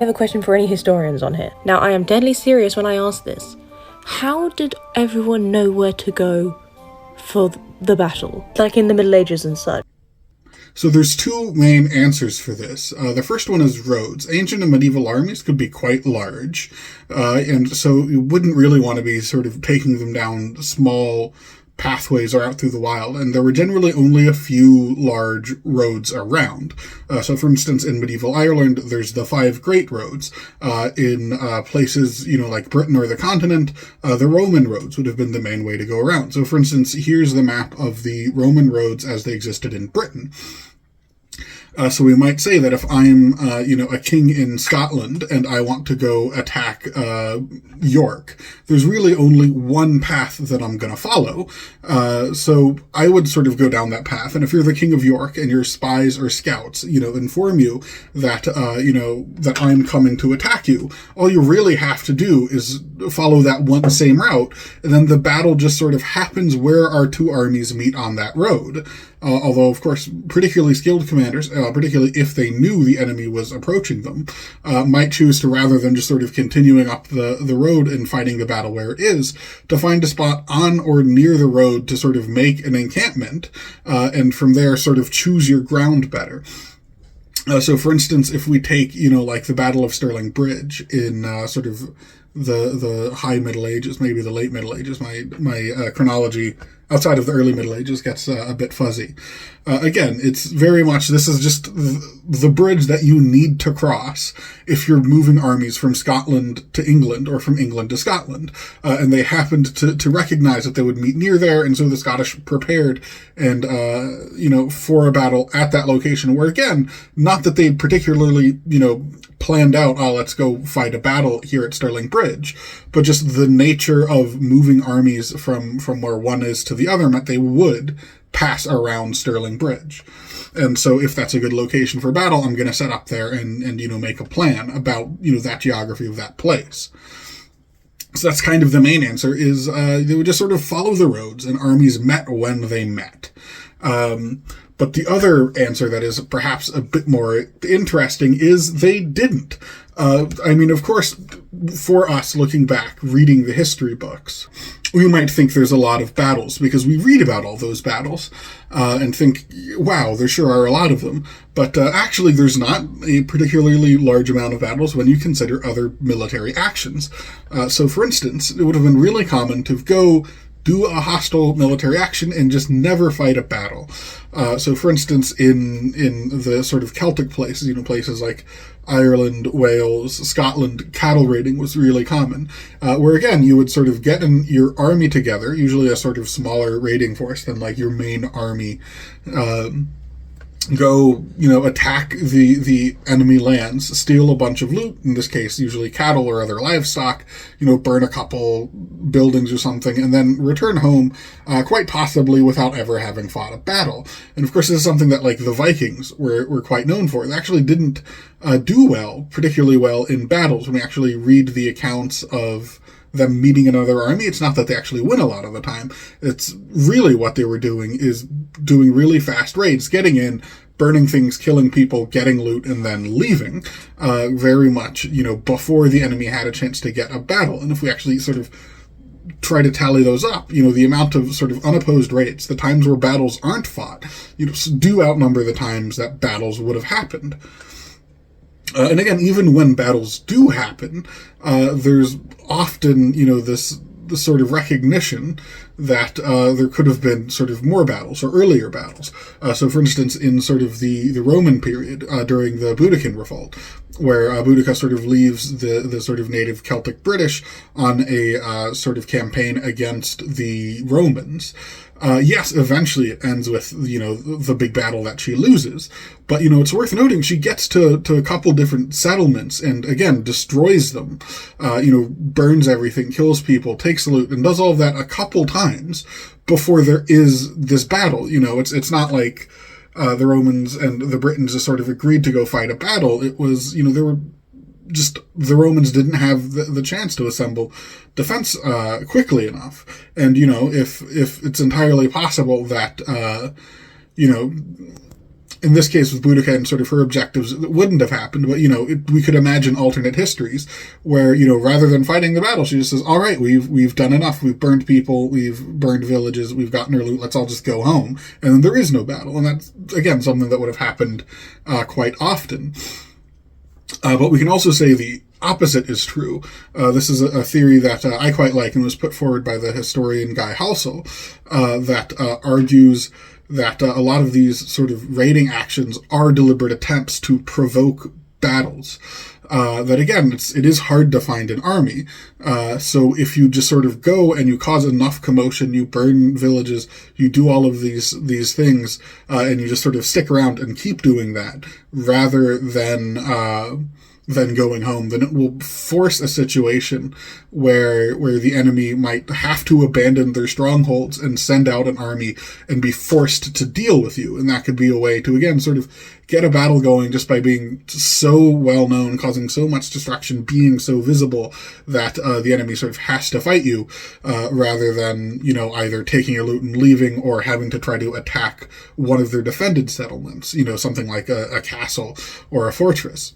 I have a question for any historians on here. Now, I am deadly serious when I ask this. How did everyone know where to go for the battle? Like in the Middle Ages and such. So there's two main answers for this. The first one is roads. Ancient and medieval armies could be quite large, and so you wouldn't really want to be sort of taking them down small pathways or out through the wild, and there were generally only a few large roads around. So, for instance, in medieval Ireland, there's the five great roads. In places, like Britain or the continent, the Roman roads would have been the main way to go around. So, for instance, here's the map of the Roman roads as they existed in Britain. So we might say that if I'm, a king in Scotland and I want to go attack York, there's really only one path that I'm going to follow. So I would sort of go down that path. And if you're the king of York and your spies or scouts, inform you that, that I'm coming to attack you, all you really have to do is follow that one same route. And then the battle just sort of happens where our two armies meet on that road. Although, of course, particularly skilled commanders, particularly if they knew the enemy was approaching them, might choose to, rather than just sort of continuing up the road and fighting the battle where it is, to find a spot on or near the road to sort of make an encampment, and from there sort of choose your ground better. So, for instance, if we take, like the Battle of Stirling Bridge in sort of the High Middle Ages, maybe the Late Middle Ages, my chronology outside of the early Middle Ages gets a bit fuzzy. Again, it's very much, this is just the bridge that you need to cross if you're moving armies from Scotland to England or from England to Scotland. And they happened to recognize that they would meet near there, and so the Scottish prepared and, for a battle at that location where, again, not that they particularly, planned out, let's go fight a battle here at Stirling Bridge, but just the nature of moving armies from where one is to the other meant they would pass around Stirling Bridge. And so if that's a good location for battle, I'm going to set up there and make a plan about, that geography of that place. So that's kind of the main answer, is they would just sort of follow the roads, and armies met when they met. But the other answer that is perhaps a bit more interesting is they didn't. Of course, for us looking back, reading the history books, we might think there's a lot of battles because we read about all those battles and think, wow, there sure are a lot of them. But actually, there's not a particularly large amount of battles when you consider other military actions. So, for instance, it would have been really common to go do a hostile military action and just never fight a battle. So, for instance, in the sort of Celtic places, places like Ireland, Wales, Scotland, cattle raiding was really common, where, again, you would sort of get your army together, usually a sort of smaller raiding force than, like, your main army, go, attack the enemy lands, steal a bunch of loot, in this case, usually cattle or other livestock, burn a couple buildings or something, and then return home, quite possibly without ever having fought a battle. And of course, this is something that, like, the Vikings were quite known for. They actually didn't do particularly well in battles. When we actually read the accounts of them meeting another army, it's not that they actually win a lot of the time. It's really what they were doing is doing really fast raids, getting in, burning things, killing people, getting loot, and then leaving, very much, before the enemy had a chance to get a battle. And if we actually sort of try to tally those up, the amount of sort of unopposed raids, the times where battles aren't fought, do outnumber the times that battles would have happened. And again, even when battles do happen, there's often, this sort of recognition that there could have been sort of more battles or earlier battles. So, for instance, in sort of the Roman period, during the Boudiccan Revolt, where Boudica sort of leaves the sort of native Celtic British on a sort of campaign against the Romans. Yes, eventually it ends with, the big battle that she loses. But, it's worth noting she gets to a couple different settlements and, again, destroys them, burns everything, kills people, takes loot, and does all of that a couple times before there is this battle. It's not like the Romans and the Britons just sort of agreed to go fight a battle. It was, the Romans didn't have the chance to assemble defense quickly enough. And, if it's entirely possible that, in this case with Boudica and sort of her objectives, it wouldn't have happened. But, we could imagine alternate histories where, rather than fighting the battle, she just says, all right, we've done enough. We've burned people. We've burned villages. We've gotten our loot. Let's all just go home. And then there is no battle. And that's, again, something that would have happened quite often. But we can also say the opposite is true. This is a theory that I quite like and was put forward by the historian Guy Halsall, that argues that a lot of these sort of raiding actions are deliberate attempts to provoke battles. That again, it is hard to find an army. So if you just sort of go and you cause enough commotion, you burn villages, you do all of these things, and you just sort of stick around and keep doing that, rather than going home, then it will force a situation where the enemy might have to abandon their strongholds and send out an army and be forced to deal with you. And that could be a way to, again, sort of get a battle going just by being so well known, causing so much destruction, being so visible that the enemy sort of has to fight you, rather than, either taking your loot and leaving or having to try to attack one of their defended settlements, something like a castle or a fortress.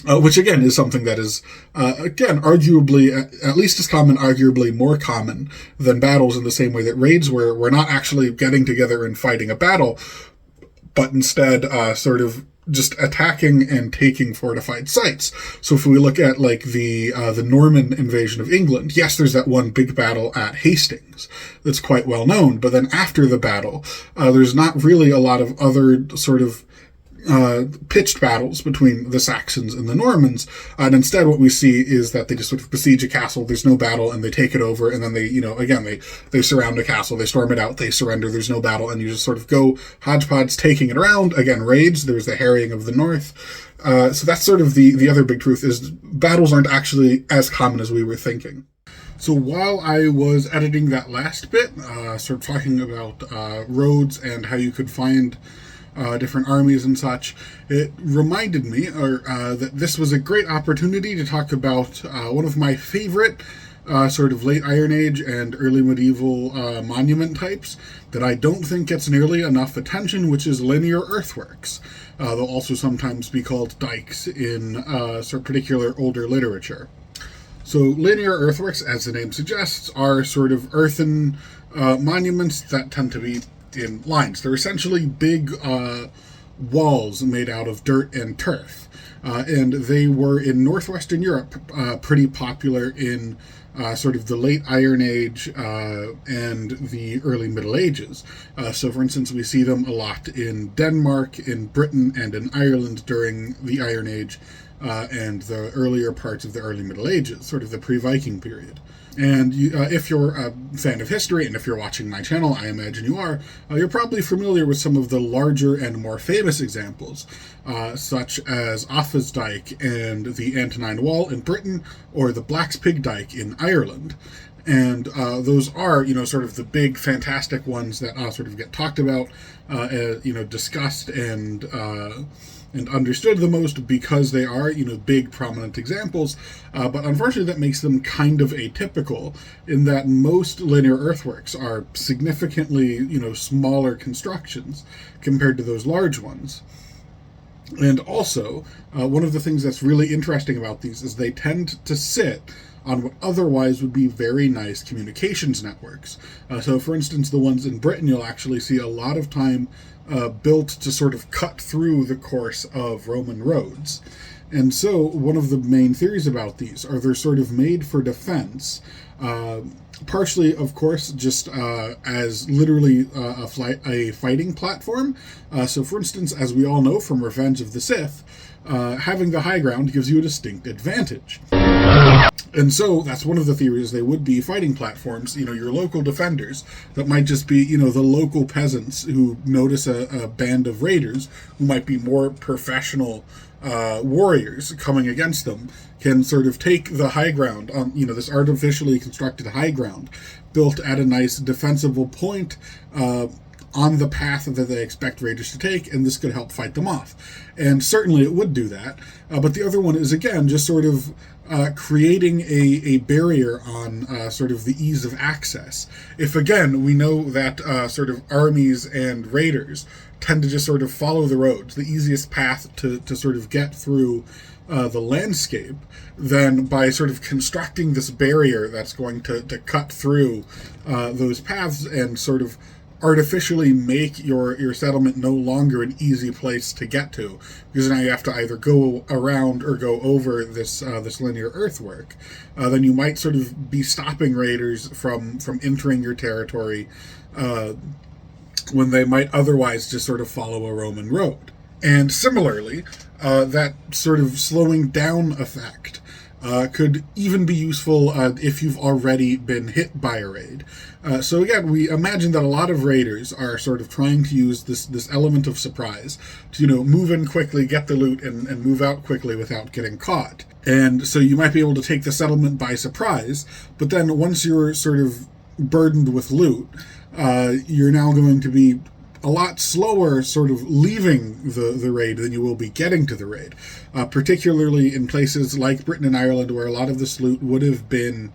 Which again is something that is, again, arguably at least as common, arguably more common than battles, in the same way that raids, where we're not actually getting together and fighting a battle, but instead sort of just attacking and taking fortified sites. So if we look at like the Norman invasion of England, yes, there's that one big battle at Hastings that's quite well known, but then after the battle, there's not really a lot of other sort of pitched battles between the Saxons and the Normans, and instead what we see is that they just sort of besiege a castle, there's no battle, and they take it over, and then they, again, they surround a castle, they storm it out, they surrender, there's no battle, and you just sort of go hodgepodge taking it around. Again, raids, there's the harrying of the north. So that's sort of the other big truth, is battles aren't actually as common as we were thinking. So while I was editing that last bit, sort of talking about roads and how you could find different armies and such, it reminded me that this was a great opportunity to talk about one of my favorite sort of late Iron Age and early medieval monument types that I don't think gets nearly enough attention, which is linear earthworks. They'll also sometimes be called dikes in sort of particular older literature. So linear earthworks, as the name suggests, are sort of earthen monuments that tend to be in lines. They're essentially big walls made out of dirt and turf. And they were in northwestern Europe pretty popular in sort of the late Iron Age and the early Middle Ages. So for instance, we see them a lot in Denmark, in Britain, and in Ireland during the Iron Age and the earlier parts of the early Middle Ages, sort of the pre-Viking period. And if you're a fan of history, and if you're watching my channel, I imagine you are, you're probably familiar with some of the larger and more famous examples, such as Offa's Dyke and the Antonine Wall in Britain, or the Black's Pig Dyke in Ireland. And those are, sort of the big, fantastic ones that sort of get talked about, discussed and understood the most because they are, big, prominent examples. But unfortunately, that makes them kind of atypical in that most linear earthworks are significantly, smaller constructions compared to those large ones. And also, one of the things that's really interesting about these is they tend to sit on what otherwise would be very nice communications networks. So, for instance, the ones in Britain, you'll actually see a lot of time built to sort of cut through the course of Roman roads. And so one of the main theories about these are they're sort of made for defense, partially, of course, just as literally a fighting platform. So, for instance, as we all know from Revenge of the Sith, having the high ground gives you a distinct advantage. And so that's one of the theories. They would be fighting platforms, your local defenders that might just be, the local peasants who notice a band of raiders who might be more professional warriors coming against them, can sort of take the high ground on, this artificially constructed high ground built at a nice defensible point, on the path that they expect raiders to take, and this could help fight them off. And certainly it would do that. But the other one is, again, just sort of creating a barrier on sort of the ease of access. If, again, we know that sort of armies and raiders tend to just sort of follow the roads, the easiest path to sort of get through the landscape, then by sort of constructing this barrier that's going to cut through those paths and sort of artificially make your settlement no longer an easy place to get to, because now you have to either go around or go over this linear earthwork, then you might sort of be stopping raiders from entering your territory when they might otherwise just sort of follow a Roman road. And similarly, that sort of slowing down effect could even be useful if you've already been hit by a raid. So again, we imagine that a lot of raiders are sort of trying to use this element of surprise to, move in quickly, get the loot, and move out quickly without getting caught. And so you might be able to take the settlement by surprise, but then once you're sort of burdened with loot, you're now going to be a lot slower sort of leaving the raid than you will be getting to the raid, particularly in places like Britain and Ireland, where a lot of this loot would have been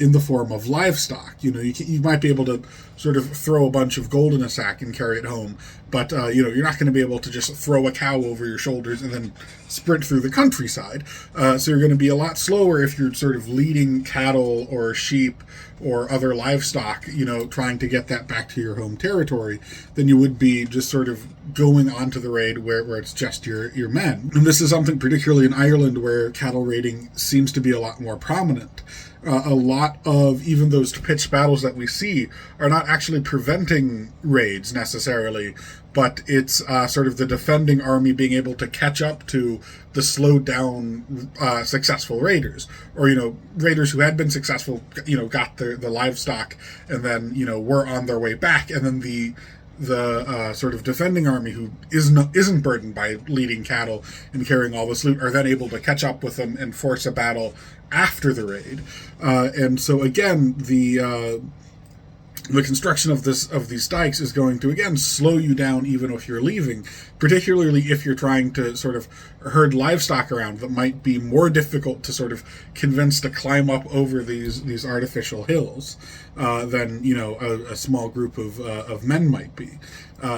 in the form of livestock. You might be able to sort of throw a bunch of gold in a sack and carry it home, but you're not going to be able to just throw a cow over your shoulders and then sprint through the countryside. So you're going to be a lot slower if you're sort of leading cattle or sheep or other livestock, trying to get that back to your home territory, than you would be just sort of going onto the raid where it's just your men. And this is something particularly in Ireland where cattle raiding seems to be a lot more prominent. A lot of even those pitched battles that we see are not actually preventing raids necessarily, but it's sort of the defending army being able to catch up to the slowed down successful raiders, or raiders who had been successful, got the livestock and then were on their way back, and then the sort of defending army who isn't burdened by leading cattle and carrying all this loot are then able to catch up with them and force a battle after the raid. And so again, the construction of these dikes is going to again slow you down even if you're leaving, particularly if you're trying to sort of herd livestock around that might be more difficult to sort of convince to climb up over these artificial hills than a small group of men might be.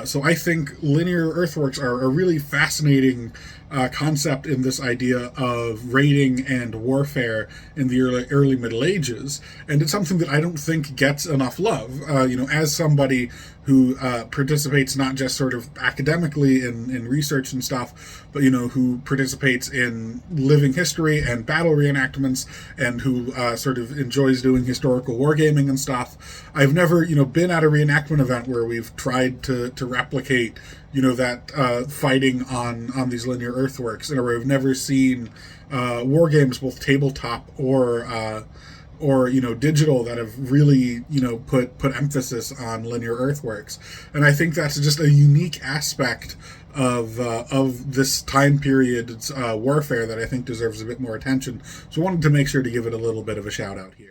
So I think linear earthworks are a really fascinating concept in this idea of raiding and warfare in the early Middle Ages, and it's something that I don't think gets enough love. As somebody who participates not just sort of academically in research and stuff, but who participates in living history and battle reenactments, and who sort of enjoys doing historical wargaming and stuff. I've never been at a reenactment event where we've tried to replicate that fighting on these linear earthworks, and where I've never seen war games, both tabletop or digital, that have really put emphasis on linear earthworks. And I think that's just a unique aspect of this time period's warfare that I think deserves a bit more attention. So I wanted to make sure to give it a little bit of a shout out here.